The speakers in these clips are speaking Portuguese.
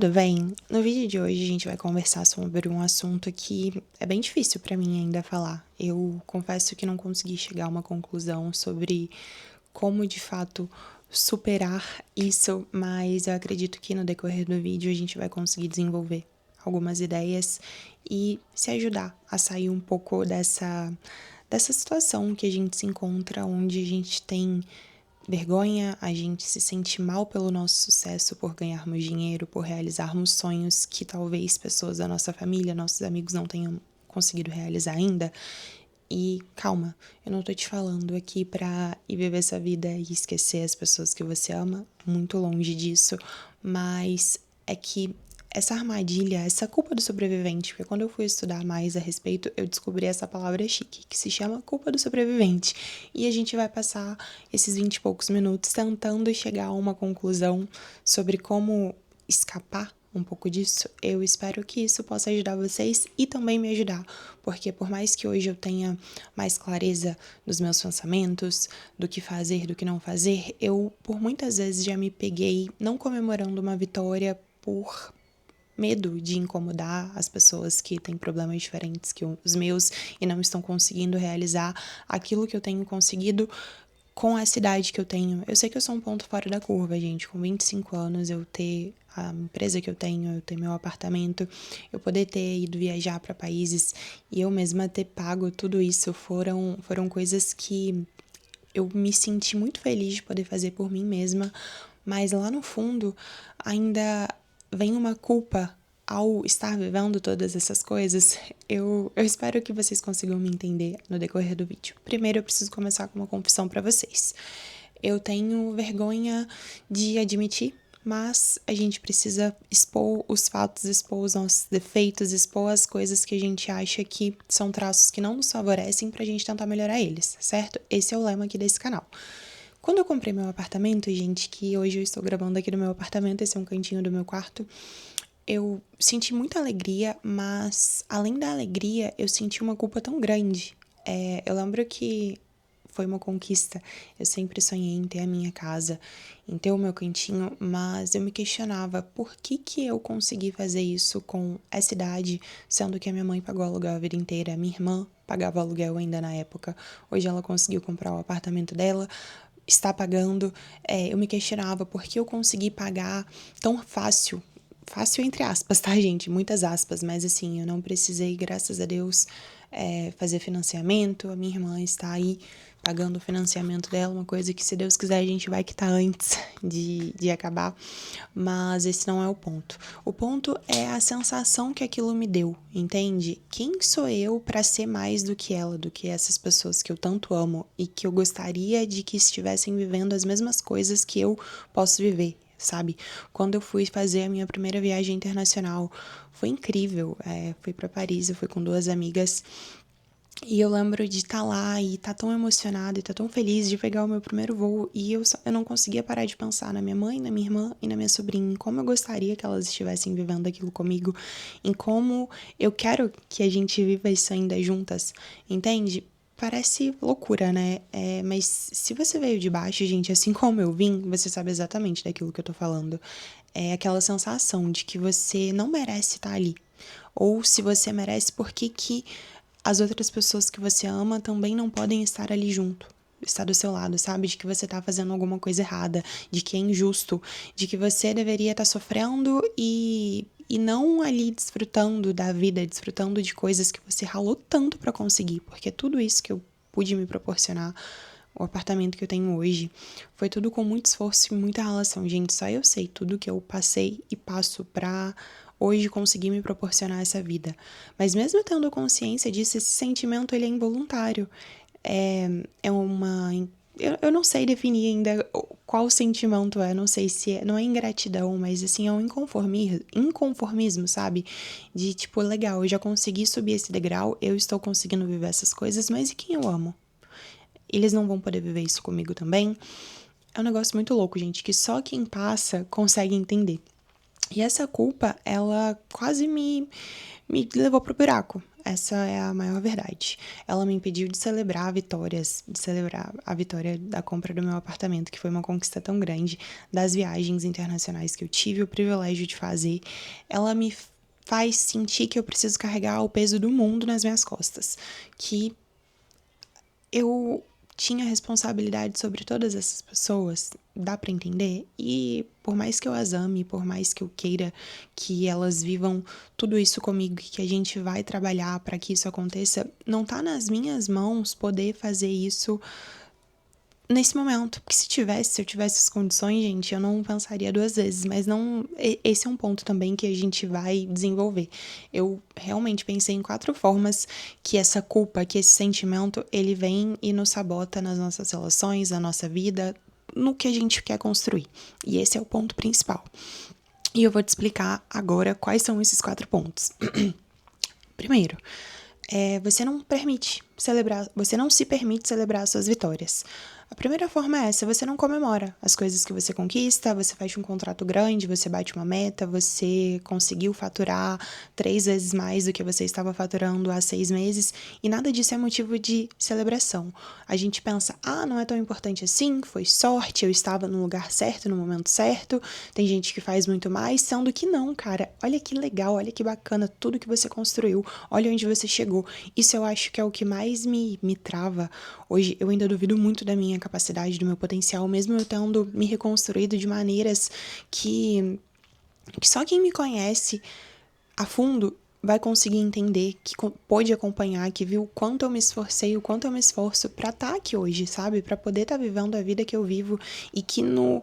Tudo bem? No vídeo de hoje a gente vai conversar sobre um assunto que é bem difícil pra mim ainda falar. Eu confesso que não consegui chegar a uma conclusão sobre como de fato superar isso, mas eu acredito que no decorrer do vídeo a gente vai conseguir desenvolver algumas ideias e se ajudar a sair um pouco dessa situação que a gente se encontra, onde a gente tem vergonha, a gente se sente mal pelo nosso sucesso, por ganharmos dinheiro, por realizarmos sonhos que talvez pessoas da nossa família, nossos amigos não tenham conseguido realizar ainda. E calma, eu não tô te falando aqui pra ir viver essa vida e esquecer as pessoas que você ama, muito longe disso, mas é que essa armadilha, essa culpa do sobrevivente, porque quando eu fui estudar mais a respeito, eu descobri essa palavra chique, que se chama culpa do sobrevivente. E a gente vai passar esses 20 e poucos minutos tentando chegar a uma conclusão sobre como escapar um pouco disso. Eu espero que isso possa ajudar vocês e também me ajudar, porque por mais que hoje eu tenha mais clareza dos meus pensamentos, do que fazer, do que não fazer, eu por muitas vezes já me peguei não comemorando uma vitória por medo de incomodar as pessoas que têm problemas diferentes que os meus e não estão conseguindo realizar aquilo que eu tenho conseguido com essa idade que eu tenho. Eu sei que eu sou um ponto fora da curva, gente. Com 25 anos, eu ter a empresa que eu ter meu apartamento, eu poder ter ido viajar para países e eu mesma ter pago tudo isso foram coisas que eu me senti muito feliz de poder fazer por mim mesma, mas lá no fundo ainda vem uma culpa ao estar vivendo todas essas coisas. Eu espero que vocês consigam me entender no decorrer do vídeo. Primeiro eu preciso começar com uma confissão para vocês. Eu tenho vergonha de admitir, mas a gente precisa expor os fatos, expor os nossos defeitos, expor as coisas que a gente acha que são traços que não nos favorecem pra gente tentar melhorar eles, certo? Esse é o lema aqui desse canal. Quando eu comprei meu apartamento, gente, que hoje eu estou gravando aqui no meu apartamento, esse é um cantinho do meu quarto, eu senti muita alegria, mas além da alegria, eu senti uma culpa tão grande. Eu lembro que foi uma conquista. Eu sempre sonhei em ter a minha casa, em ter o meu cantinho, mas eu me questionava por que eu consegui fazer isso com essa idade, sendo que a minha mãe pagou aluguel a vida inteira, a minha irmã pagava aluguel ainda na época. Hoje ela conseguiu comprar o apartamento dela, está pagando. Eu me questionava por que eu consegui pagar tão fácil. Fácil entre aspas, tá, gente? Muitas aspas, mas assim, eu não precisei, graças a Deus, fazer financiamento. A minha irmã está aí pagando o financiamento dela, uma coisa que, se Deus quiser, a gente vai quitar antes de acabar. Mas esse não é o ponto. O ponto é a sensação que aquilo me deu, entende? Quem sou eu para ser mais do que ela, do que essas pessoas que eu tanto amo e que eu gostaria de que estivessem vivendo as mesmas coisas que eu posso viver? Sabe? Quando eu fui fazer a minha primeira viagem internacional, foi incrível. Fui para Paris, eu fui com duas amigas. E eu lembro de estar lá e estar tão emocionada e estar tão feliz de pegar o meu primeiro voo. E eu não conseguia parar de pensar na minha mãe, na minha irmã e na minha sobrinha. Em como eu gostaria que elas estivessem vivendo aquilo comigo. Em como eu quero que a gente viva isso ainda juntas. Entende? Parece loucura, né? Mas se você veio de baixo, gente, assim como eu vim, você sabe exatamente daquilo que eu tô falando. É aquela sensação de que você não merece estar ali. Ou se você merece, por que as outras pessoas que você ama também não podem estar ali junto? Estar do seu lado, sabe? De que você tá fazendo alguma coisa errada, de que é injusto, de que você deveria estar sofrendo e não ali desfrutando da vida, desfrutando de coisas que você ralou tanto pra conseguir, porque tudo isso que eu pude me proporcionar, o apartamento que eu tenho hoje, foi tudo com muito esforço e muita relação. Gente, só eu sei tudo que eu passei e passo pra hoje conseguir me proporcionar essa vida. Mas mesmo tendo consciência disso, esse sentimento ele é involuntário. É uma... Eu não sei definir ainda qual sentimento não sei se não é ingratidão, mas assim, é um inconformismo, sabe? De tipo, legal, eu já consegui subir esse degrau, eu estou conseguindo viver essas coisas, mas e quem eu amo? Eles não vão poder viver isso comigo também? É um negócio muito louco, gente, que só quem passa consegue entender. E essa culpa, ela quase me levou pro buraco. Essa é a maior verdade. Ela me impediu de celebrar vitórias, de celebrar a vitória da compra do meu apartamento, que foi uma conquista tão grande, das viagens internacionais que eu tive o privilégio de fazer. Ela me faz sentir que eu preciso carregar o peso do mundo nas minhas costas, que eu tinha responsabilidade sobre todas essas pessoas, dá pra entender? E por mais que eu as ame, por mais que eu queira que elas vivam tudo isso comigo e que a gente vai trabalhar para que isso aconteça, não tá nas minhas mãos poder fazer isso nesse momento. Porque se eu tivesse as condições, gente, eu não pensaria duas vezes. Mas não. Esse é um ponto também que a gente vai desenvolver. Eu realmente pensei em 4 formas que essa culpa, que esse sentimento, ele vem e nos sabota nas nossas relações, na nossa vida, no que a gente quer construir. E esse é o ponto principal. E eu vou te explicar agora quais são esses 4 pontos. Primeiro, você não se permite celebrar suas vitórias. A primeira forma é essa: você não comemora as coisas que você conquista, você fecha um contrato grande, você bate uma meta, você conseguiu faturar 3 vezes mais do que você estava faturando há 6 meses, e nada disso é motivo de celebração. A gente pensa, não é tão importante assim, foi sorte, eu estava no lugar certo, no momento certo, tem gente que faz muito mais, sendo que não, cara. Olha que legal, olha que bacana tudo que você construiu, olha onde você chegou. Isso eu acho que é o que mais me trava. Hoje eu ainda duvido muito da minha capacidade, do meu potencial, mesmo eu tendo me reconstruído de maneiras que só quem me conhece a fundo vai conseguir entender, que pôde acompanhar, que viu o quanto eu me esforcei, o quanto eu me esforço pra estar aqui hoje, sabe? Pra poder estar vivendo a vida que eu vivo e que no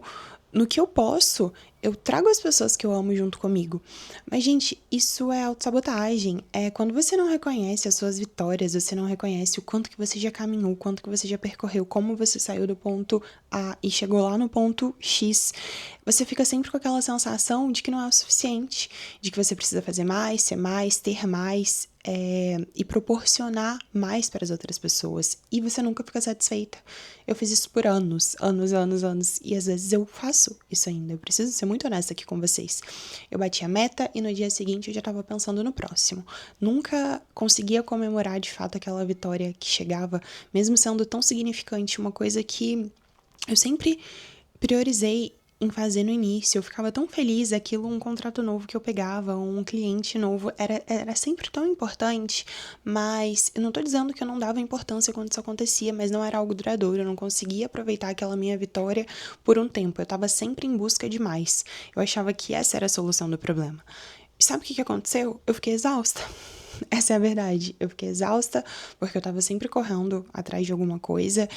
que eu posso, eu trago as pessoas que eu amo junto comigo. Mas, gente, isso é autossabotagem. É quando você não reconhece as suas vitórias, você não reconhece o quanto que você já caminhou, o quanto que você já percorreu, como você saiu do ponto A e chegou lá no ponto X. Você fica sempre com aquela sensação de que não é o suficiente, de que você precisa fazer mais, ser mais, ter mais, e proporcionar mais para as outras pessoas. E você nunca fica satisfeita. Eu fiz isso por anos, anos, anos, anos. E às vezes eu faço isso ainda. Eu preciso ser muito honesta aqui com vocês. Eu bati a meta e no dia seguinte eu já estava pensando no próximo. Nunca conseguia comemorar de fato aquela vitória que chegava, mesmo sendo tão significante, uma coisa que eu sempre priorizei em fazer no início. Eu ficava tão feliz, aquilo, um contrato novo que eu pegava, um cliente novo, era sempre tão importante, mas eu não tô dizendo que eu não dava importância quando isso acontecia, mas não era algo duradouro, eu não conseguia aproveitar aquela minha vitória por um tempo, eu tava sempre em busca de mais. Eu achava que essa era a solução do problema. E sabe o que aconteceu? Eu fiquei exausta. Essa é a verdade. Eu fiquei exausta porque eu tava sempre correndo atrás de alguma coisa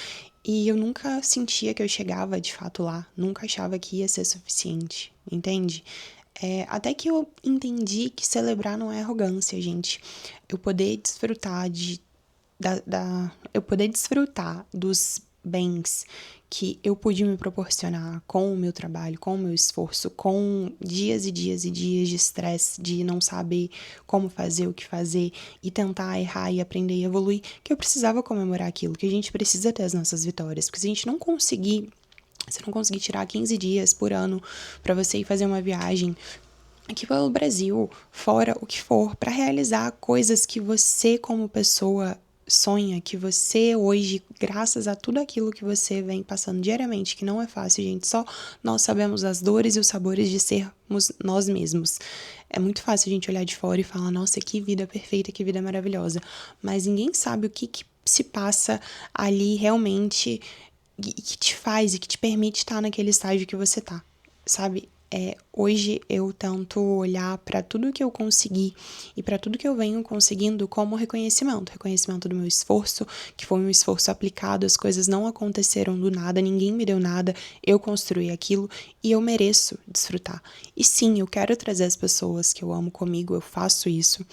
e eu nunca sentia que eu chegava de fato lá. Nunca achava que ia ser suficiente, entende? Até que eu entendi que celebrar não é arrogância, gente. Eu poder desfrutar eu poder desfrutar dos bens que eu pude me proporcionar com o meu trabalho, com o meu esforço, com dias e dias e dias de estresse, de não saber como fazer, o que fazer e tentar errar e aprender e evoluir, que eu precisava comemorar aquilo, que a gente precisa ter as nossas vitórias, porque se a gente não conseguir, se não conseguir tirar 15 dias por ano para você ir fazer uma viagem aqui pelo Brasil, fora o que for, para realizar coisas que você como pessoa sonha, que você hoje, graças a tudo aquilo que você vem passando diariamente, que não é fácil, gente, só nós sabemos as dores e os sabores de sermos nós mesmos. É muito fácil a gente olhar de fora e falar, nossa, que vida perfeita, que vida maravilhosa, mas ninguém sabe o que se passa ali realmente e que te faz e que te permite estar naquele estágio que você tá, sabe? Hoje eu tento olhar para tudo que eu consegui e para tudo que eu venho conseguindo como reconhecimento do meu esforço, que foi um esforço aplicado, as coisas não aconteceram do nada, ninguém me deu nada, eu construí aquilo e eu mereço desfrutar. E sim, eu quero trazer as pessoas que eu amo comigo, eu faço isso,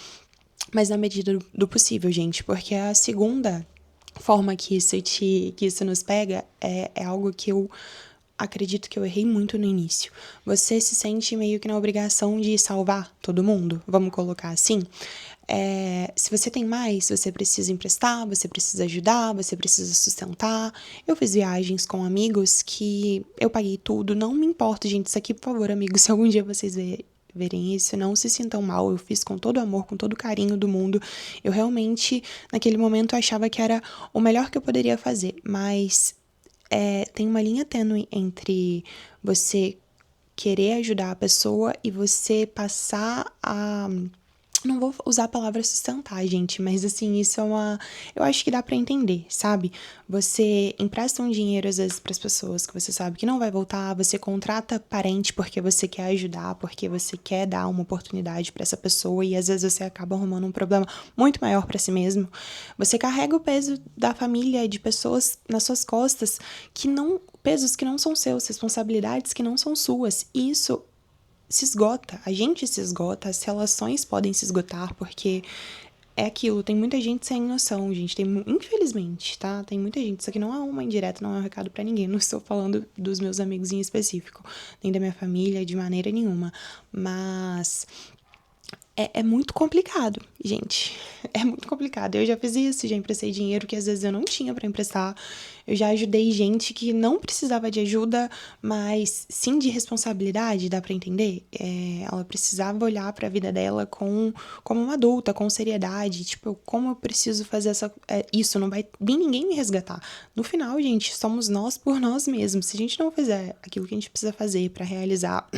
mas na medida do possível, gente, porque a segunda forma que isso nos pega é algo que eu acredito que eu errei muito no início. Você se sente meio que na obrigação de salvar todo mundo, vamos colocar assim. Se você tem mais, você precisa emprestar, você precisa ajudar, você precisa sustentar. Eu fiz viagens com amigos que eu paguei tudo, não me importa, gente. Isso aqui, por favor, amigos, se algum dia vocês verem isso, não se sintam mal, eu fiz com todo amor, com todo carinho do mundo. Eu realmente, naquele momento, achava que era o melhor que eu poderia fazer, mas tem uma linha tênue entre você querer ajudar a pessoa e você passar a... Não vou usar a palavra sustentar, gente, mas assim, isso é uma... Eu acho que dá pra entender, sabe? Você empresta um dinheiro, às vezes, pras pessoas que você sabe que não vai voltar, você contrata parente porque você quer ajudar, porque você quer dar uma oportunidade pra essa pessoa e às vezes você acaba arrumando um problema muito maior pra si mesmo. Você carrega o peso da família, de pessoas nas suas costas, que não... pesos que não são seus, responsabilidades que não são suas. E isso se esgota, a gente se esgota, as relações podem se esgotar, porque é aquilo, tem muita gente sem noção, gente, infelizmente, tá? Tem muita gente, isso aqui não é uma indireta, não é um recado pra ninguém, não estou falando dos meus amigos em específico, nem da minha família, de maneira nenhuma, mas... É muito complicado, gente. É muito complicado. Eu já fiz isso, já emprestei dinheiro que às vezes eu não tinha pra emprestar. Eu já ajudei gente que não precisava de ajuda, mas sim de responsabilidade, dá pra entender? Ela precisava olhar pra vida dela como uma adulta, com seriedade. Tipo, como eu preciso fazer isso? Não vai vir ninguém me resgatar. No final, gente, somos nós por nós mesmos. Se a gente não fizer aquilo que a gente precisa fazer pra realizar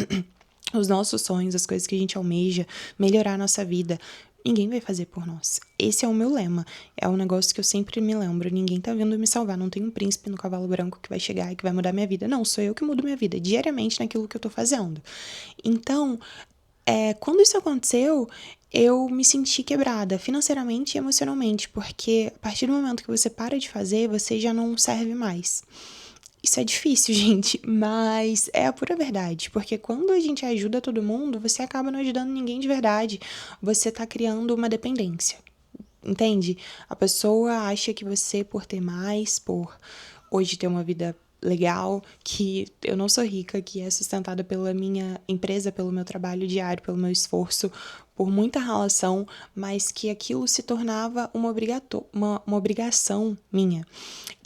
os nossos sonhos, as coisas que a gente almeja, melhorar a nossa vida, ninguém vai fazer por nós. Esse é o meu lema. É um negócio que eu sempre me lembro. Ninguém tá vindo me salvar. Não tem um príncipe no cavalo branco que vai chegar e que vai mudar minha vida. Não, sou eu que mudo minha vida diariamente naquilo que eu tô fazendo. Então, quando isso aconteceu, eu me senti quebrada financeiramente e emocionalmente, porque a partir do momento que você para de fazer, você já não serve mais. Isso é difícil, gente, mas é a pura verdade, porque quando a gente ajuda todo mundo, você acaba não ajudando ninguém de verdade. Você tá criando uma dependência, entende? A pessoa acha que você, por ter mais, por hoje ter uma vida legal, que eu não sou rica, que é sustentada pela minha empresa, pelo meu trabalho diário, pelo meu esforço, por muita relação, mas que aquilo se tornava uma obrigação minha.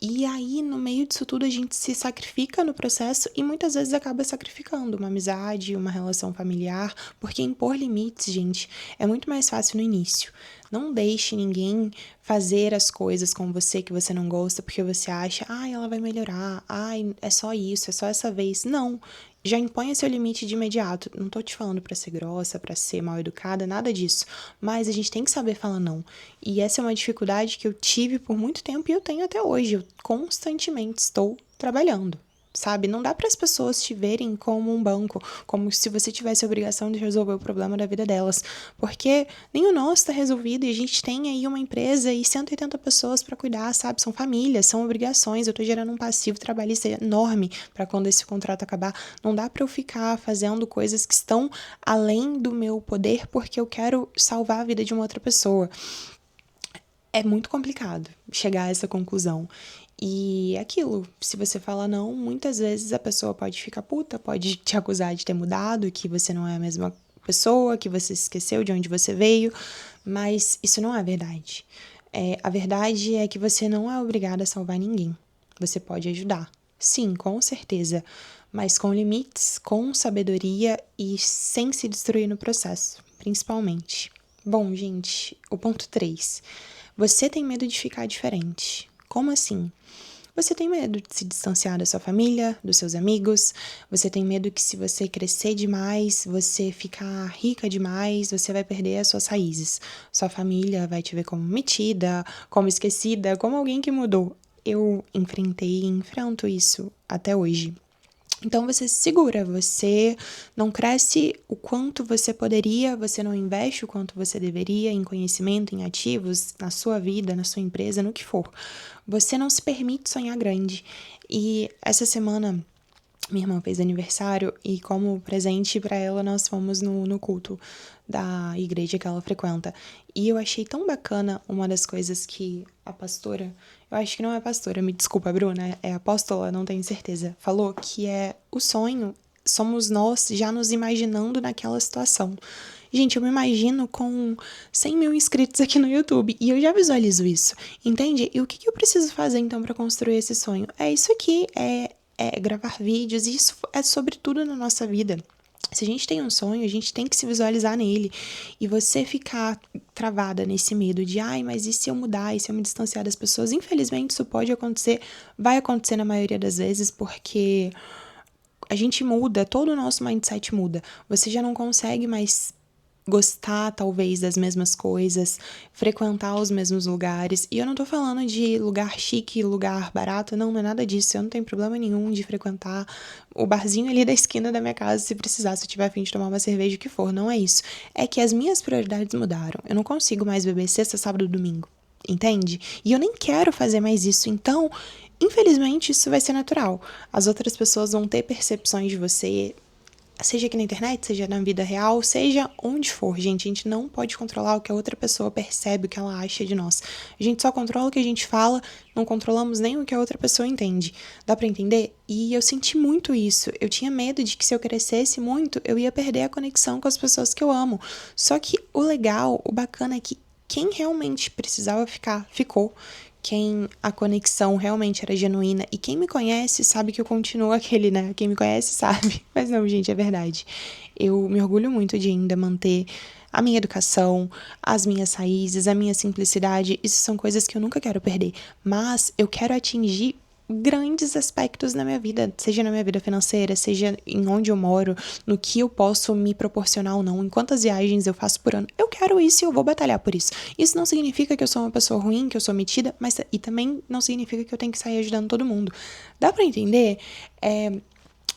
E aí, no meio disso tudo, a gente se sacrifica no processo e muitas vezes acaba sacrificando uma amizade, uma relação familiar, porque impor limites, gente, é muito mais fácil no início. Não deixe ninguém fazer as coisas com você que você não gosta porque você acha, ela vai melhorar, é só isso, é só essa vez. Não. Já imponha seu limite de imediato. Não tô te falando pra ser grossa, pra ser mal educada, nada disso. Mas a gente tem que saber falar não. E essa é uma dificuldade que eu tive por muito tempo e eu tenho até hoje. Eu constantemente estou trabalhando, sabe? Não dá para as pessoas te verem como um banco, como se você tivesse a obrigação de resolver o problema da vida delas, porque nem o nosso está resolvido e a gente tem aí uma empresa e 180 pessoas para cuidar, sabe? São famílias, são obrigações. Eu tô gerando um passivo trabalhista enorme para quando esse contrato acabar. Não dá para eu ficar fazendo coisas que estão além do meu poder porque eu quero salvar a vida de uma outra pessoa. É muito complicado chegar a essa conclusão. E é aquilo, se você fala não, muitas vezes a pessoa pode ficar puta, pode te acusar de ter mudado, que você não é a mesma pessoa, que você se esqueceu de onde você veio, mas isso não é verdade. A verdade é que você não é obrigada a salvar ninguém. Você pode ajudar. Sim, com certeza, mas com limites, com sabedoria e sem se destruir no processo, principalmente. Bom, gente, o ponto 3. Você tem medo de ficar diferente. Como assim? Você tem medo de se distanciar da sua família, dos seus amigos. Você tem medo que se você crescer demais, você ficar rica demais, você vai perder as suas raízes. Sua família vai te ver como metida, como esquecida, como alguém que mudou. Eu enfrentei e enfrento isso até hoje. Então você se segura, você não cresce o quanto você poderia, você não investe o quanto você deveria em conhecimento, em ativos, na sua vida, na sua empresa, no que for. Você não se permite sonhar grande. E essa semana minha irmã fez aniversário e como presente para ela nós fomos no culto da igreja que ela frequenta. E eu achei tão bacana uma das coisas que a pastora, eu acho que não é pastora, me desculpa, Bruna, é apóstola, não tenho certeza, falou que é o sonho, somos nós já nos imaginando naquela situação. Gente, eu me imagino com 100 mil inscritos aqui no YouTube e eu já visualizo isso, entende? E o que eu preciso fazer então para construir esse sonho? É isso aqui, é gravar vídeos, e isso é sobre tudo na nossa vida. Se a gente tem um sonho, a gente tem que se visualizar nele. E você ficar travada nesse medo de, ai, mas e se eu mudar, e se eu me distanciar das pessoas? Infelizmente, isso pode acontecer, vai acontecer na maioria das vezes, porque a gente muda, todo o nosso mindset muda. Você já não consegue mais gostar, talvez, das mesmas coisas, frequentar os mesmos lugares. E eu não tô falando de lugar chique, lugar barato, não é nada disso. Eu não tenho problema nenhum de frequentar o barzinho ali da esquina da minha casa, se precisar, se eu tiver a fim de tomar uma cerveja, o que for. Não é isso. É que as minhas prioridades mudaram. Eu não consigo mais beber sexta, sábado, domingo. Entende? E eu nem quero fazer mais isso. Então, infelizmente, isso vai ser natural. As outras pessoas vão ter percepções de você, seja aqui na internet, seja na vida real, seja onde for, gente. A gente não pode controlar o que a outra pessoa percebe, o que ela acha de nós. A gente só controla o que a gente fala, não controlamos nem o que a outra pessoa entende. Dá pra entender? E eu senti muito isso. Eu tinha medo de que se eu crescesse muito, eu ia perder a conexão com as pessoas que eu amo. Só que o legal, o bacana é que quem realmente precisava ficar, ficou. Quem a conexão realmente era genuína. E quem me conhece sabe que eu continuo aquele, né? Quem me conhece sabe. Mas não, gente, é verdade. Eu me orgulho muito de ainda manter a minha educação, as minhas raízes, a minha simplicidade. Isso são coisas que eu nunca quero perder. Mas eu quero atingir grandes aspectos na minha vida, seja na minha vida financeira, seja em onde eu moro, no que eu posso me proporcionar ou não, em quantas viagens eu faço por ano. Eu quero isso e eu vou batalhar por isso. Isso não significa que eu sou uma pessoa ruim, que eu sou metida, mas e também não significa que eu tenho que sair ajudando todo mundo. Dá pra entender?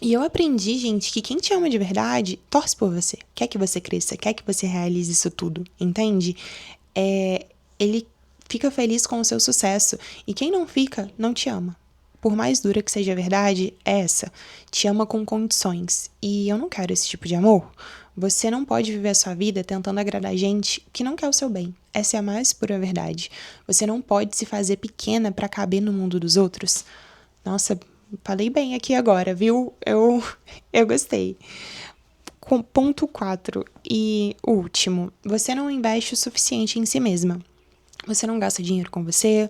E eu aprendi, gente, que quem te ama de verdade torce por você, quer que você cresça, quer que você realize isso tudo, entende? Ele fica feliz com o seu sucesso. E quem não fica, não te ama. Por mais dura que seja a verdade, é essa. Te ama com condições. E eu não quero esse tipo de amor. Você não pode viver a sua vida tentando agradar gente que não quer o seu bem. Essa é a mais pura verdade. Você não pode se fazer pequena pra caber no mundo dos outros. Nossa, falei bem aqui agora, viu? Eu gostei. Ponto 4 e último. Você não investe o suficiente em si mesma. Você não gasta dinheiro com você,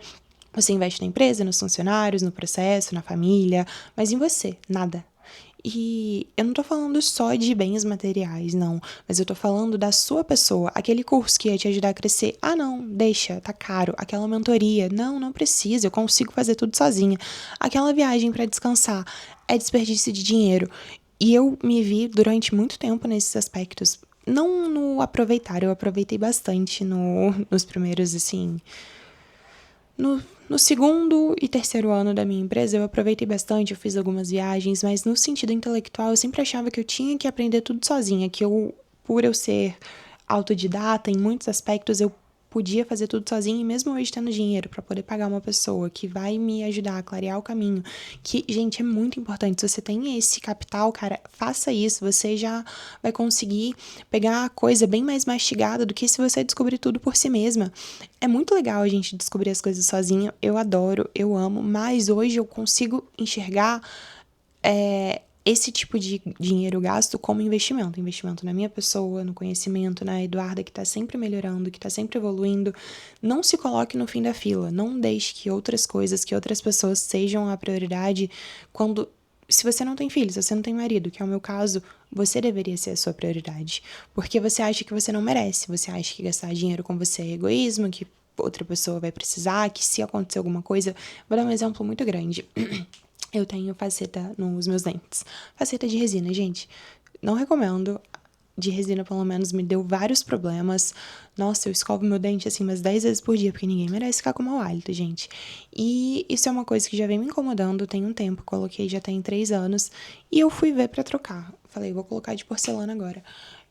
você investe na empresa, nos funcionários, no processo, na família, mas em você, nada. E eu não tô falando só de bens materiais, não, mas eu tô falando da sua pessoa, aquele curso que ia te ajudar a crescer. Ah, não, deixa, tá caro. Aquela mentoria, não, não precisa, eu consigo fazer tudo sozinha. Aquela viagem para descansar, é desperdício de dinheiro. E eu me vi durante muito tempo nesses aspectos. Não no aproveitar, eu aproveitei bastante nos primeiros, assim, no segundo e terceiro ano da minha empresa, eu aproveitei bastante, eu fiz algumas viagens, mas no sentido intelectual, eu sempre achava que eu tinha que aprender tudo sozinha, que eu, por eu ser autodidata em muitos aspectos, eu podia fazer tudo sozinha, e mesmo hoje tendo dinheiro para poder pagar uma pessoa que vai me ajudar a clarear o caminho, que, gente, é muito importante. Se você tem esse capital, cara, faça isso, você já vai conseguir pegar a coisa bem mais mastigada do que se você descobrir tudo por si mesma. É muito legal a gente descobrir as coisas sozinha, eu adoro, eu amo, mas hoje eu consigo enxergar esse tipo de dinheiro gasto como investimento. Investimento na minha pessoa, no conhecimento, na Eduarda que tá sempre melhorando, que tá sempre evoluindo. Não se coloque no fim da fila. Não deixe que outras coisas, que outras pessoas sejam a prioridade quando... Se você não tem filho, se você não tem marido, que é o meu caso, você deveria ser a sua prioridade. Porque você acha que você não merece. Você acha que gastar dinheiro com você é egoísmo, que outra pessoa vai precisar, que se acontecer alguma coisa... Vou dar um exemplo muito grande. Eu tenho faceta nos meus dentes. Faceta de resina, gente. Não recomendo. De resina, pelo menos, me deu vários problemas. Nossa, eu escovo meu dente, assim, umas 10 vezes por dia, porque ninguém merece ficar com mau hálito, gente. E isso é uma coisa que já vem me incomodando tem um tempo. Coloquei já tem 3 anos. E eu fui ver pra trocar. Falei, vou colocar de porcelana agora.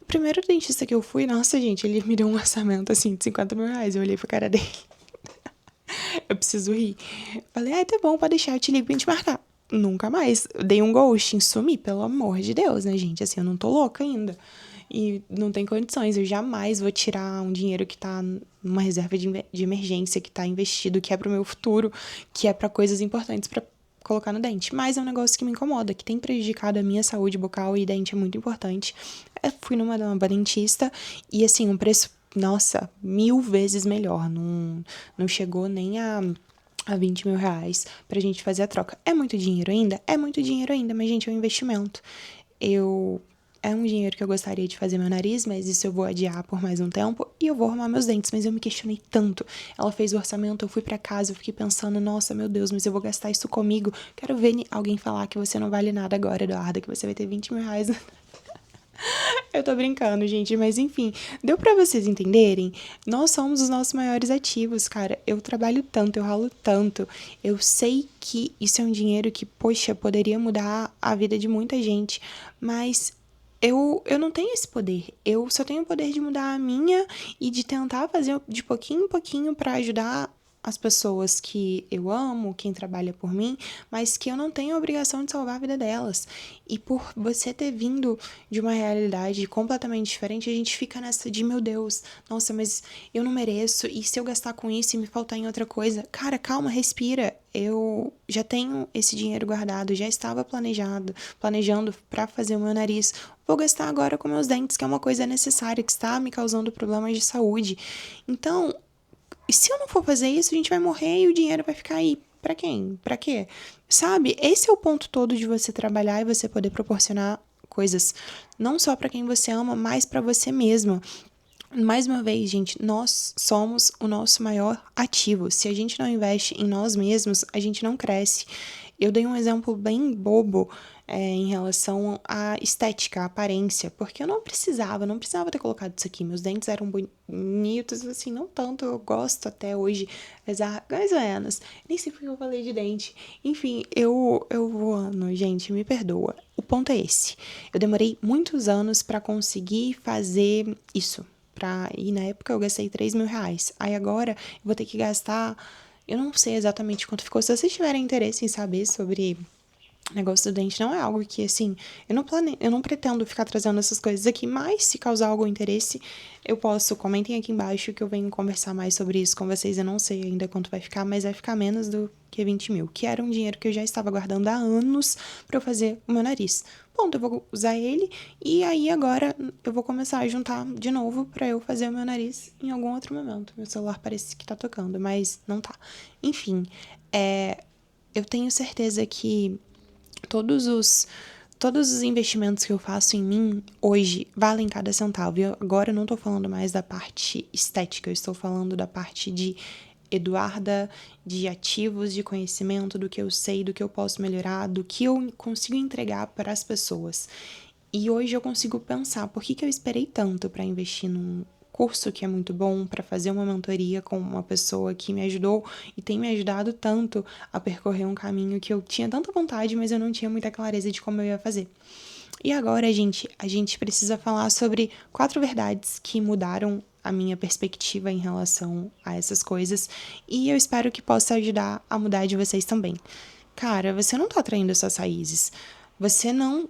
O primeiro dentista que eu fui, nossa, gente, ele me deu um orçamento, assim, de 50 mil reais. Eu olhei pra cara dele. Eu preciso rir. Falei, tá bom, pode deixar, eu te ligo pra gente marcar. Nunca mais. Eu dei um ghosting, sumi, pelo amor de Deus, né, gente? Assim, eu não tô louca ainda. E não tem condições. Eu jamais vou tirar um dinheiro que tá numa reserva de emergência, que tá investido, que é pro meu futuro, que é pra coisas importantes pra colocar no dente. Mas é um negócio que me incomoda, que tem prejudicado a minha saúde bucal e dente é muito importante. Eu fui numa dentista e, assim, um preço, nossa, 1000 vezes melhor. Não chegou nem a 20 mil reais pra gente fazer a troca. É muito dinheiro ainda? É muito dinheiro ainda, mas, gente, é um investimento. Eu é um dinheiro que eu gostaria de fazer meu nariz, mas isso eu vou adiar por mais um tempo e eu vou arrumar meus dentes, mas eu me questionei tanto. Ela fez o orçamento, eu fui pra casa, eu fiquei pensando, nossa, meu Deus, mas eu vou gastar isso comigo. Quero ver alguém falar que você não vale nada agora, Eduarda, que você vai ter 20 mil reais. Eu tô brincando, gente, mas enfim, deu pra vocês entenderem? Nós somos os nossos maiores ativos, cara. Eu trabalho tanto, eu ralo tanto. Eu sei que isso é um dinheiro que, poxa, poderia mudar a vida de muita gente, mas eu não tenho esse poder. Eu só tenho o poder de mudar a minha e de tentar fazer de pouquinho em pouquinho pra ajudar as pessoas que eu amo, quem trabalha por mim, mas que eu não tenho a obrigação de salvar a vida delas. E por você ter vindo de uma realidade completamente diferente, a gente fica nessa de, meu Deus, nossa, mas eu não mereço, e se eu gastar com isso e me faltar em outra coisa? Cara, calma, respira. Eu já tenho esse dinheiro guardado, já estava planejando para fazer o meu nariz. Vou gastar agora com meus dentes, que é uma coisa necessária, que está me causando problemas de saúde. Então, e se eu não for fazer isso, a gente vai morrer e o dinheiro vai ficar aí. Pra quem? Pra quê? Sabe? Esse é o ponto todo de você trabalhar e você poder proporcionar coisas não só pra quem você ama, mas pra você mesmo. Mais uma vez, gente, nós somos o nosso maior ativo. Se a gente não investe em nós mesmos, a gente não cresce. Eu dei um exemplo bem bobo em relação à estética, à aparência, porque eu não precisava ter colocado isso aqui. Meus dentes eram bonitos, assim, não tanto, eu gosto até hoje, apesar, mais ou menos. Nem sei porque eu falei de dente. Enfim, eu voando, gente, me perdoa. O ponto é esse. Eu demorei muitos anos pra conseguir fazer isso. E na época eu gastei 3 mil reais. Aí agora eu vou ter que gastar. Eu não sei exatamente quanto ficou. Se vocês tiverem interesse em saber sobre negócio do dente, não é algo que, assim, eu não pretendo ficar trazendo essas coisas aqui, mas se causar algum interesse, eu posso, comentem aqui embaixo que eu venho conversar mais sobre isso com vocês. Eu não sei ainda quanto vai ficar, mas vai ficar menos do que 20 mil, que era um dinheiro que eu já estava guardando há anos pra eu fazer o meu nariz. Ponto, eu vou usar ele e aí agora eu vou começar a juntar de novo pra eu fazer o meu nariz em algum outro momento. Meu celular parece que tá tocando, mas não tá. Enfim, eu tenho certeza que todos os investimentos que eu faço em mim hoje valem cada centavo. E agora eu não tô falando mais da parte estética, eu estou falando da parte de Eduarda, de ativos, de conhecimento, do que eu sei, do que eu posso melhorar, do que eu consigo entregar para as pessoas. E hoje eu consigo pensar por que eu esperei tanto para investir num curso que é muito bom, para fazer uma mentoria com uma pessoa que me ajudou e tem me ajudado tanto a percorrer um caminho que eu tinha tanta vontade, mas eu não tinha muita clareza de como eu ia fazer. E agora, gente, a gente precisa falar sobre 4 verdades que mudaram a minha perspectiva em relação a essas coisas e eu espero que possa ajudar a mudar de vocês também. Cara, você não tá traindo suas raízes. Você não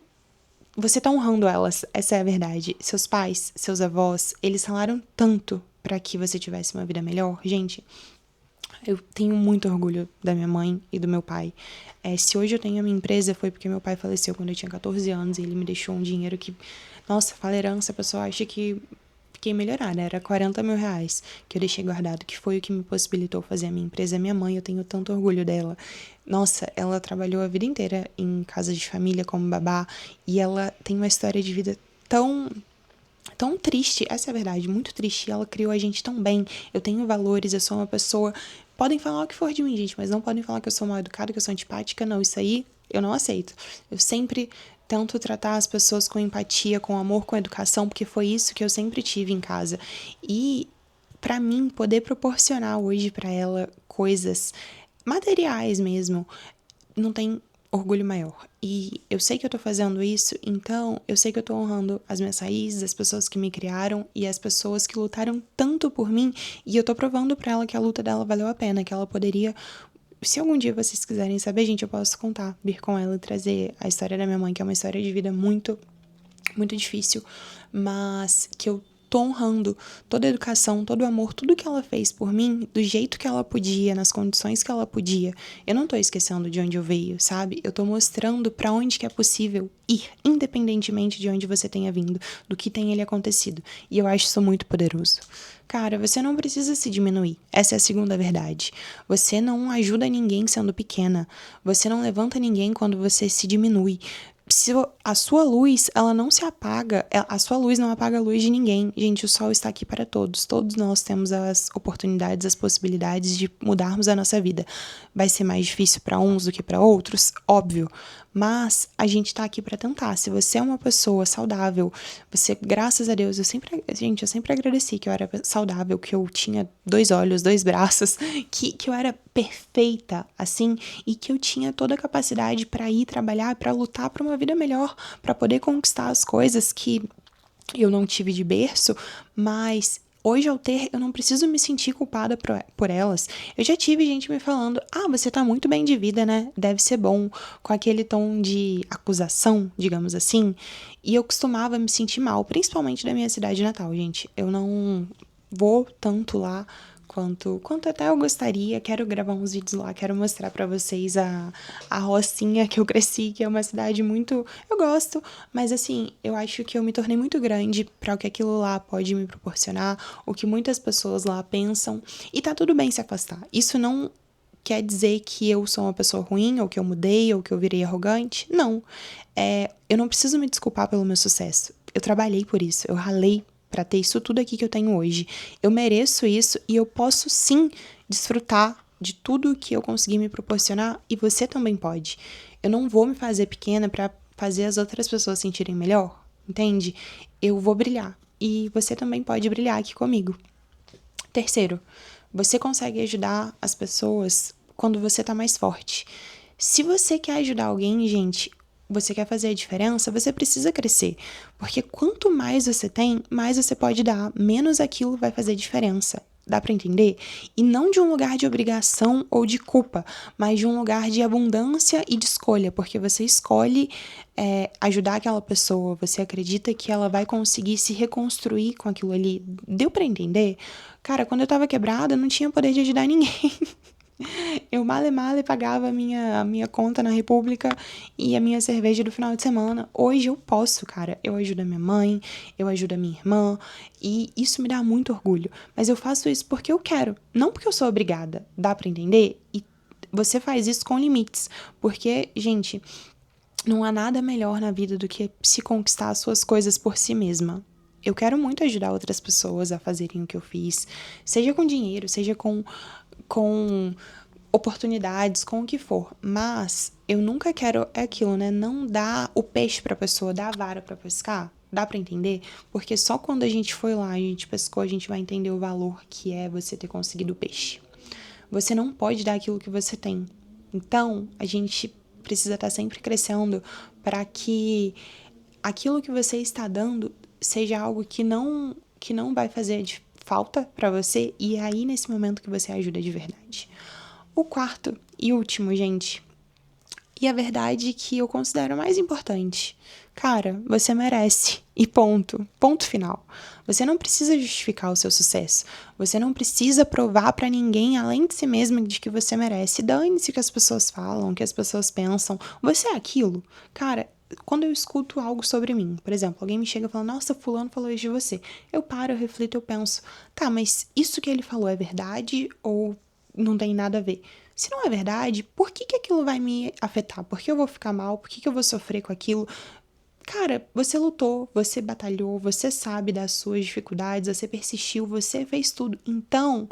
Você tá honrando elas, essa é a verdade. Seus pais, seus avós, eles ralaram tanto pra que você tivesse uma vida melhor. Gente, eu tenho muito orgulho da minha mãe e do meu pai. Se hoje eu tenho a minha empresa, foi porque meu pai faleceu quando eu tinha 14 anos e ele me deixou um dinheiro que, nossa, fala herança, a pessoa acha que fiquei melhorada. Era 40 mil reais que eu deixei guardado, que foi o que me possibilitou fazer a minha empresa. Minha mãe, eu tenho tanto orgulho dela. Nossa, ela trabalhou a vida inteira em casa de família como babá e ela tem uma história de vida tão triste, essa é a verdade, muito triste. Ela criou a gente tão bem. Eu tenho valores, eu sou uma pessoa. Podem falar o que for de mim, gente, mas não podem falar que eu sou mal educada, que eu sou antipática. Não, isso aí eu não aceito. Eu sempre tento tratar as pessoas com empatia, com amor, com educação, porque foi isso que eu sempre tive em casa. E pra mim poder proporcionar hoje pra ela coisas materiais mesmo, não tem orgulho maior. E eu sei que eu tô fazendo isso, então eu sei que eu tô honrando as minhas raízes, as pessoas que me criaram e as pessoas que lutaram tanto por mim, e eu tô provando pra ela que a luta dela valeu a pena, que ela poderia. Se algum dia vocês quiserem saber, gente, eu posso contar, vir com ela e trazer a história da minha mãe, que é uma história de vida muito, muito difícil, mas que eu tô honrando toda a educação, todo o amor, tudo que ela fez por mim, do jeito que ela podia, nas condições que ela podia. Eu não tô esquecendo de onde eu veio, sabe? Eu tô mostrando pra onde que é possível ir, independentemente de onde você tenha vindo, do que tem ele acontecido. E eu acho isso muito poderoso. Cara, você não precisa se diminuir. Essa é a segunda verdade. Você não ajuda ninguém sendo pequena. Você não levanta ninguém quando você se diminui. se a sua luz, ela não se apaga, a sua luz não apaga a luz de ninguém. Gente, o sol está aqui para todos. Todos nós temos as oportunidades, as possibilidades de mudarmos a nossa vida. Vai ser mais difícil para uns do que para outros? Óbvio. Mas a gente tá aqui para tentar. Se você é uma pessoa saudável, você, graças a Deus, eu sempre agradeci que eu era saudável, que eu tinha 2 olhos, 2 braços, que eu era perfeita, assim, e que eu tinha toda a capacidade para ir trabalhar, para lutar por uma vida melhor, para poder conquistar as coisas que eu não tive de berço, mas hoje ao ter, eu não preciso me sentir culpada por elas. Eu já tive gente me falando, você tá muito bem de vida, né? Deve ser bom, com aquele tom de acusação, digamos assim. E eu costumava me sentir mal, principalmente da minha cidade natal, gente. Eu não vou tanto lá quanto até eu gostaria. Quero gravar uns vídeos lá, quero mostrar pra vocês a Rocinha que eu cresci, que é uma cidade muito... Eu gosto, mas assim, eu acho que eu me tornei muito grande para o que aquilo lá pode me proporcionar, o que muitas pessoas lá pensam, e tá tudo bem se afastar. Isso não quer dizer que eu sou uma pessoa ruim, ou que eu mudei, ou que eu virei arrogante. Não. Eu não preciso me desculpar pelo meu sucesso. Eu trabalhei por isso, eu ralei para ter isso tudo aqui que eu tenho hoje. Eu mereço isso e eu posso sim desfrutar de tudo que eu consegui me proporcionar, e você também pode. Eu não vou me fazer pequena para fazer as outras pessoas sentirem melhor, entende? Eu vou brilhar e você também pode brilhar aqui comigo. Terceiro, você consegue ajudar as pessoas quando você tá mais forte. Se você quer ajudar alguém, gente, você quer fazer a diferença, você precisa crescer. Porque quanto mais você tem, mais você pode dar, menos aquilo vai fazer diferença. Dá pra entender? E não de um lugar de obrigação ou de culpa, mas de um lugar de abundância e de escolha, porque você escolhe ajudar aquela pessoa, você acredita que ela vai conseguir se reconstruir com aquilo ali. Deu pra entender? Cara, quando eu tava quebrada, eu não tinha poder de ajudar ninguém. Eu male pagava a minha conta na República e a minha cerveja do final de semana. Hoje eu posso, cara. Eu ajudo a minha mãe, eu ajudo a minha irmã, e isso me dá muito orgulho. Mas eu faço isso porque eu quero, não porque eu sou obrigada. Dá pra entender? E você faz isso com limites. Porque, gente, não há nada melhor na vida do que se conquistar as suas coisas por si mesma. Eu quero muito ajudar outras pessoas a fazerem o que eu fiz, seja com dinheiro, seja com oportunidades, com o que for. Mas eu nunca quero, é aquilo, né? Não dar o peixe pra pessoa, dar a vara pra pescar. Dá pra entender? Porque só quando a gente foi lá, a gente pescou, a gente vai entender o valor que é você ter conseguido o peixe. Você não pode dar aquilo que você tem. Então, a gente precisa estar sempre crescendo para que aquilo que você está dando seja algo que não vai fazer falta para você, e é aí nesse momento que você ajuda de verdade. O quarto e último, gente, e a verdade que eu considero mais importante. Cara, você merece. E ponto. Ponto final. Você não precisa justificar o seu sucesso. Você não precisa provar pra ninguém, além de si mesmo, de que você merece. Dane-se o que as pessoas falam, o que as pessoas pensam. Você é aquilo. Cara, quando eu escuto algo sobre mim, por exemplo, alguém me chega falando, nossa, fulano falou isso de você. Eu paro, eu reflito, eu penso, tá, mas isso que ele falou é verdade ou não tem nada a ver? Se não é verdade, por que aquilo vai me afetar? Por que eu vou ficar mal? Por que eu vou sofrer com aquilo? Cara, você lutou, você batalhou, você sabe das suas dificuldades, você persistiu, você fez tudo. Então,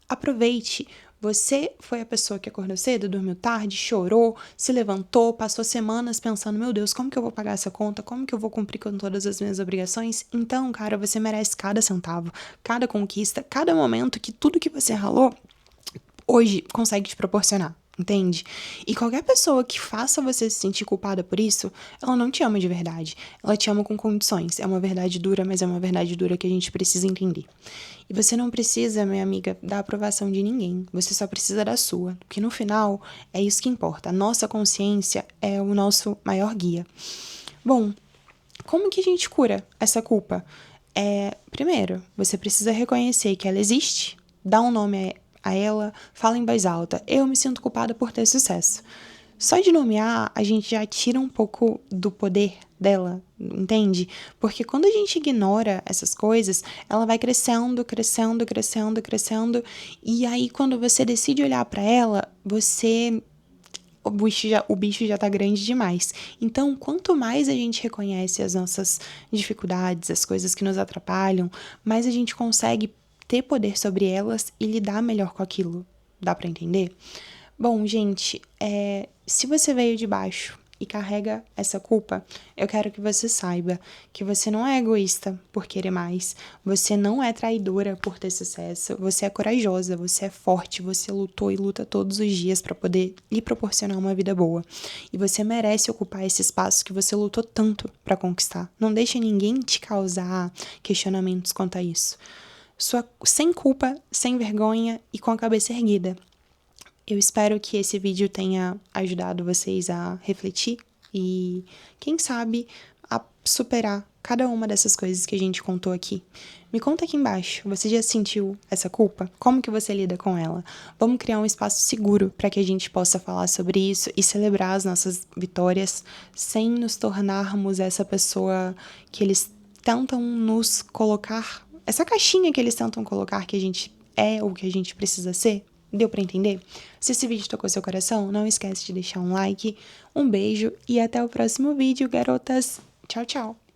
aproveite. Você foi a pessoa que acordou cedo, dormiu tarde, chorou, se levantou, passou semanas pensando, meu Deus, como que eu vou pagar essa conta? Como que eu vou cumprir com todas as minhas obrigações? Então, cara, você merece cada centavo, cada conquista, cada momento que tudo que você ralou hoje consegue te proporcionar, entende? E qualquer pessoa que faça você se sentir culpada por isso, ela não te ama de verdade. Ela te ama com condições. É uma verdade dura, mas é uma verdade dura que a gente precisa entender. E você não precisa, minha amiga, da aprovação de ninguém. Você só precisa da sua. Porque no final, é isso que importa. A nossa consciência é o nosso maior guia. Bom, como que a gente cura essa culpa? Primeiro, você precisa reconhecer que ela existe, dá um nome a ela, fala em voz alta. Eu me sinto culpada por ter sucesso. Só de nomear, a gente já tira um pouco do poder dela, entende? Porque quando a gente ignora essas coisas, ela vai crescendo, crescendo, crescendo, crescendo, e aí quando você decide olhar pra ela, você o bicho já tá grande demais. Então, quanto mais a gente reconhece as nossas dificuldades, as coisas que nos atrapalham, mais a gente consegue ter poder sobre elas e lidar melhor com aquilo. Dá pra entender? Bom, gente, se você veio de baixo e carrega essa culpa, eu quero que você saiba que você não é egoísta por querer mais, você não é traidora por ter sucesso, você é corajosa, você é forte, você lutou e luta todos os dias para poder lhe proporcionar uma vida boa. E você merece ocupar esse espaço que você lutou tanto para conquistar. Não deixe ninguém te causar questionamentos quanto a isso. Sem culpa, sem vergonha e com a cabeça erguida. Eu espero que esse vídeo tenha ajudado vocês a refletir e, quem sabe, a superar cada uma dessas coisas que a gente contou aqui. Me conta aqui embaixo, você já sentiu essa culpa? Como que você lida com ela? Vamos criar um espaço seguro para que a gente possa falar sobre isso e celebrar as nossas vitórias sem nos tornarmos essa pessoa que eles tentam nos colocar, essa caixinha que eles tentam colocar que a gente é ou que a gente precisa ser. Deu pra entender? Se esse vídeo tocou seu coração, não esquece de deixar um like, um beijo e até o próximo vídeo, garotas. Tchau, tchau!